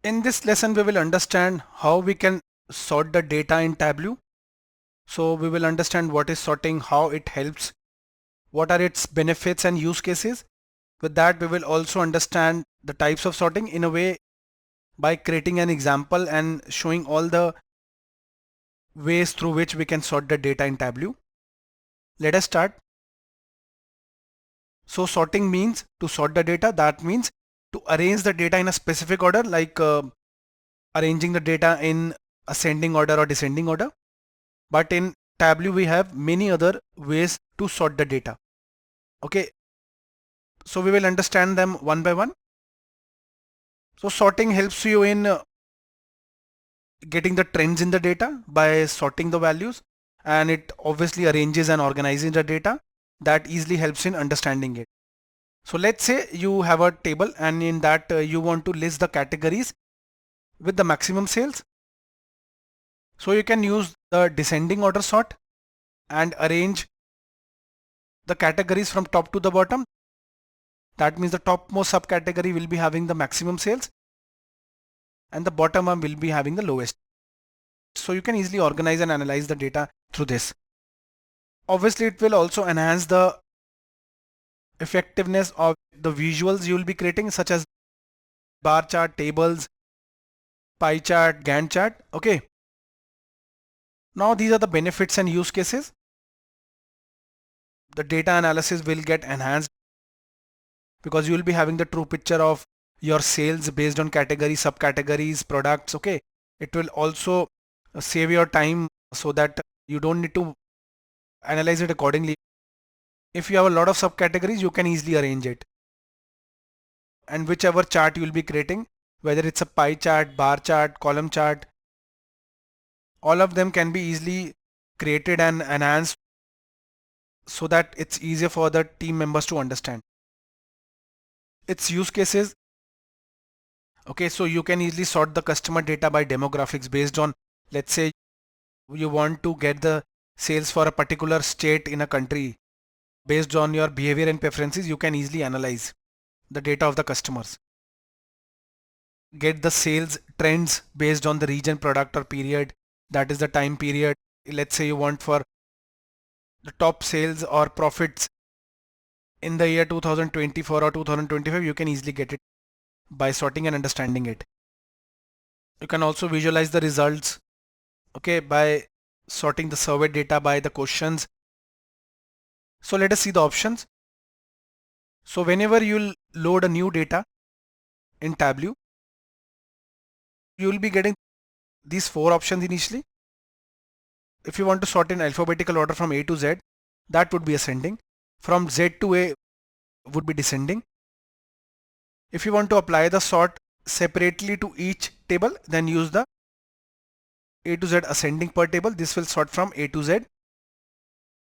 In this lesson, we will understand how we can sort the data in Tableau. So we will understand what is sorting, how it helps, what are its benefits and use cases. With that, we will also understand the types of sorting in a way by creating an example and showing all the ways through which we can sort the data in Tableau. Let us start. So sorting means to sort the data. That means to arrange the data in a specific order, like arranging the data in ascending order or descending order. But in Tableau we have many other ways to sort the data. Okay, so we will understand them one by one. So sorting helps you in getting the trends in the data by sorting the values, and it obviously arranges and organizes the data. That easily helps in understanding it. So let's say you have a table, and in that you want to list the categories with the maximum sales. So you can use the descending order sort and arrange the categories from top to the bottom. That means the topmost subcategory will be having the maximum sales and the bottom one will be having the lowest. So you can easily organize and analyze the data through this. Obviously, it will also enhance the effectiveness of the visuals you will be creating, such as bar chart, tables, pie chart, Gantt chart. Okay. Now these are the benefits and use cases. The data analysis will get enhanced because you will be having the true picture of your sales based on categories, subcategories, products. Okay. It will also save your time so that you don't need to analyze it accordingly. If you have a lot of subcategories, you can easily arrange it. And whichever chart you will be creating, whether it's a pie chart, bar chart, column chart, all of them can be easily created and enhanced so that it's easier for the team members to understand. Its use cases. Okay, so you can easily sort the customer data by demographics based on, let's say you want to get the sales for a particular state in a country. Based on your behavior and preferences, you can easily analyze the data of the customers. Get the sales trends based on the region, product or period. That is the time period. Let's say you want for the top sales or profits in the year 2024 or 2025, you can easily get it by sorting and understanding it. You can also visualize the results, okay, by sorting the survey data by the questions. So let us see the options. So whenever you'll load a new data in Tableau, you will be getting these 4 options initially. If you want to sort in alphabetical order from A to Z, that would be ascending. From Z to A would be descending. If you want to apply the sort separately to each table, then use the A to Z ascending per table. This will sort from A to Z.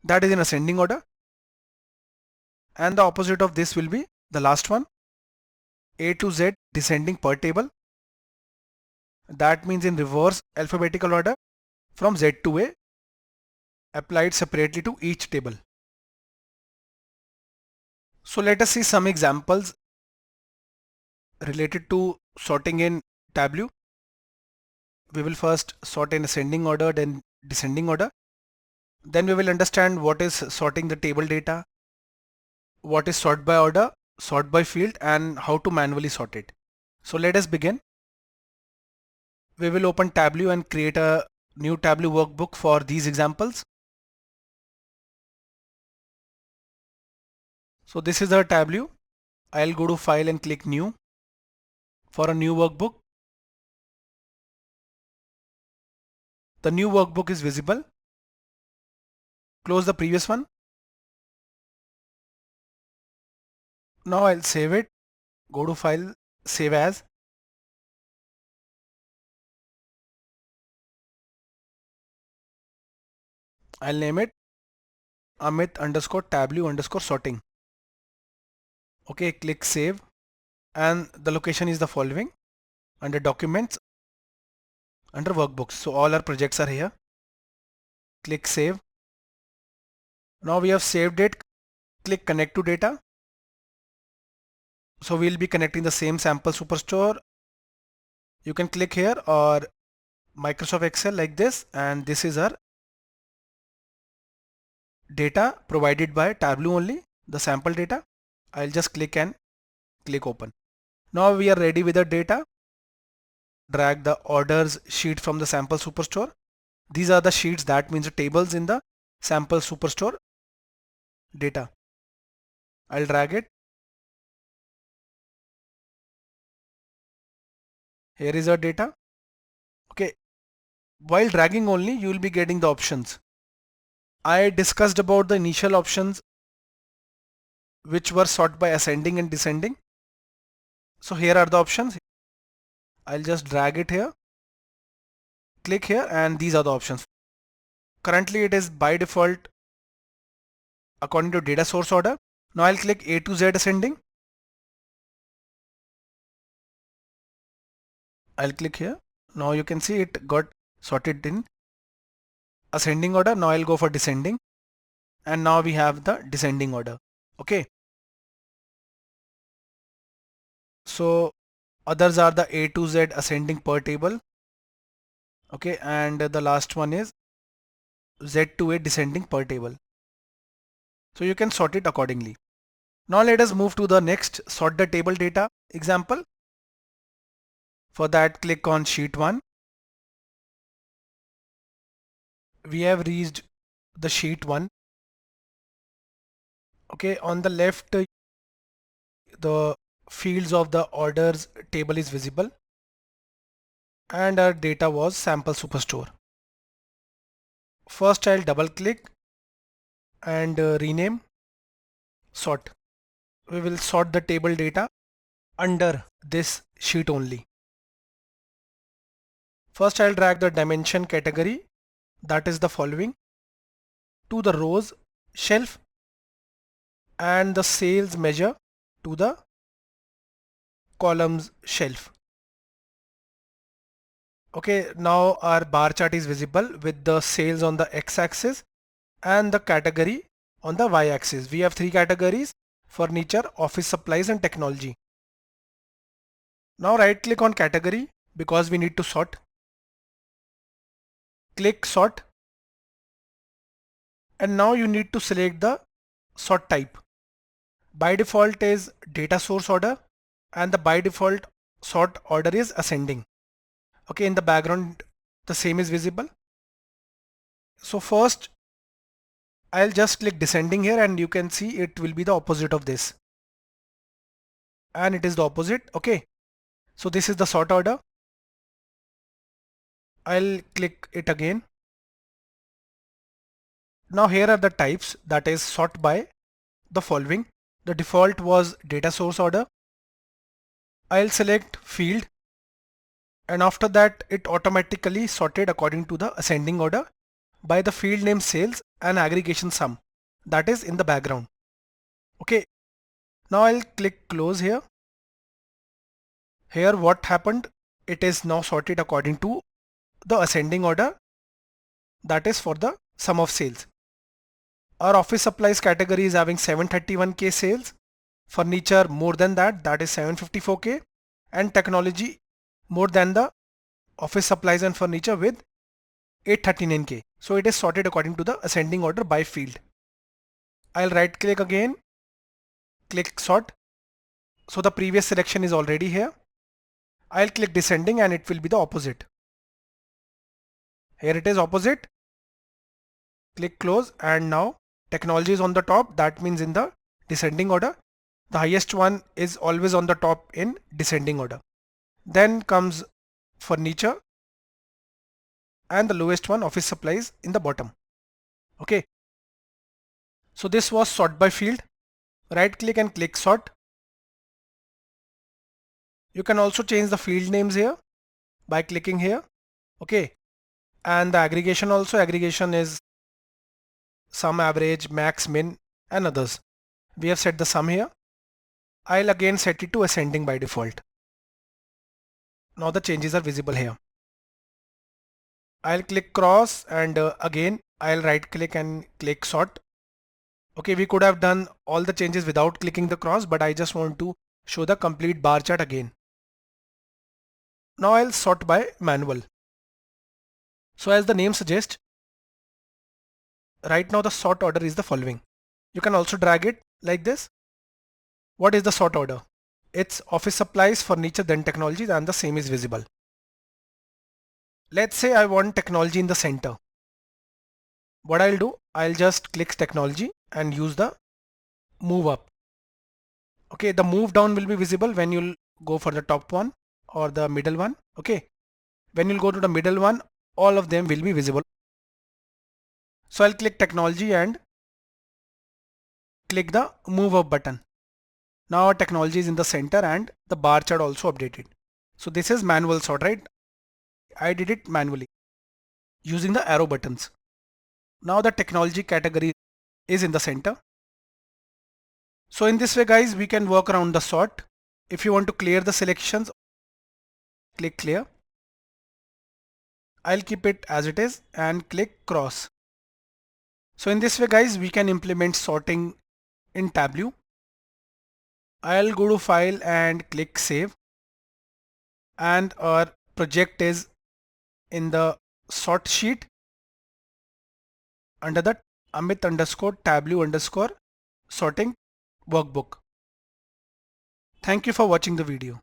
That is in ascending order. And the opposite of this will be the last one, A to Z descending per table. That means in reverse alphabetical order from Z to A, applied separately to each table. So let us see some examples related to sorting in Tableau. We will first sort in ascending order, then descending order. Then we will understand what is sorting the table data, what is sort by order, sort by field, and how to manually sort it. So let us begin. We will open Tableau and create a new Tableau workbook for these examples. So this is our Tableau. I'll go to File and click New for a new workbook. The new workbook is visible. Close the previous one. Now I'll save it. Go to File, Save As. I'll name it Amit underscore Tableau underscore sorting. Okay, click Save. And the location is the following: under Documents, under Workbooks. So all our projects are here. Click Save. Now we have saved it. Click Connect to Data. So we'll be connecting the same sample superstore You can click here or Microsoft Excel like this, and this is our data provided by Tableau only, the sample data. I'll just click and click open. Now we are ready with the data. Drag the orders sheet from the sample superstore. These are the sheets, that means the tables in the sample superstore data. I'll drag it. Here is our data. Okay. While dragging only, you will be getting the options. I discussed about the initial options which were sort by ascending and descending. So here are the options. I'll just drag it here. Click here and these are the options. Currently it is by default according to data source order. Now I'll click A to Z ascending. I'll click here. Now you can see it got sorted in ascending order. Now I'll go for descending, and now we have the descending order. Okay. So others are the A to Z ascending per table. Okay, and the last one is Z to A descending per table. So you can sort it accordingly. Now let us move to the next sort the table data example. For that, click on sheet 1. We have reached the sheet 1. Okay, on the left the fields of the orders table is visible, and our data was sample superstore. First I'll double click and rename sort. We will sort the table data under this sheet only. First I'll drag the dimension category, that is the following, to the rows shelf, and the sales measure to the columns shelf. Okay, now our bar chart is visible with the sales on the x-axis and the category on the y-axis. We have 3 categories: furniture, office supplies and technology. Now right click on category because we need to sort. Click sort, and now you need to select the sort type. By default is data source order, and the by default sort order is ascending. Okay, in the background the same is visible. So first I'll just click descending here, and you can see it will be the opposite of this, and it is the opposite. Okay, so this is the sort order. I'll click it again. Now here are the types, that is sort by the following. The default was data source order. I'll select field, and after that it automatically sorted according to the ascending order by the field name sales and aggregation sum, that is in the background. Okay, now I'll click close here. Here what happened, it is now sorted according to the ascending order, that is for the sum of sales. Our office supplies category is having 731k sales, furniture more than that, that is 754k, and technology more than the office supplies and furniture with 839k. So it is sorted according to the ascending order by field. I'll right click again, click sort. So the previous selection is already here. I'll click descending and it will be the opposite. Here it is opposite. Click close, and now technology is on the top, that means in the descending order. The highest one is always on the top in descending order. Then comes furniture, and the lowest one office supplies in the bottom. Okay, so this was sort by field. Right click and click sort. You can also change the field names here by clicking here. Okay, and the aggregation also, aggregation is sum, average, max, min and others. We have set the sum here. I'll again set it to ascending by default. Now the changes are visible here. I'll click cross, and again I'll right click and click sort. Okay, we could have done all the changes without clicking the cross, but I just want to show the complete bar chart again. Now I'll sort by manual. So as the name suggests, right now the sort order is the following. You can also drag it like this. What is the sort order? It's office supplies, furniture, then technology, and the same is visible. Let's say I want technology in the center. What I'll do, I'll just click technology and use the move up. Okay, the move down will be visible when you'll go for the top one or the middle one. Okay, when you'll go to the middle one, all of them will be visible. So I'll click technology and click the move up button. Now our technology is in the center and the bar chart also updated. So this is manual sort, right? I did it manually using the arrow buttons. Now the technology category is in the center. So in this way guys, we can work around the sort. If you want to clear the selections, click clear. I'll keep it as it is and click cross. So in this way guys, we can implement sorting in Tableau. I'll go to file and click save. And our project is in the sort sheet under the Amit underscore Tableau underscore sorting workbook. Thank you for watching the video.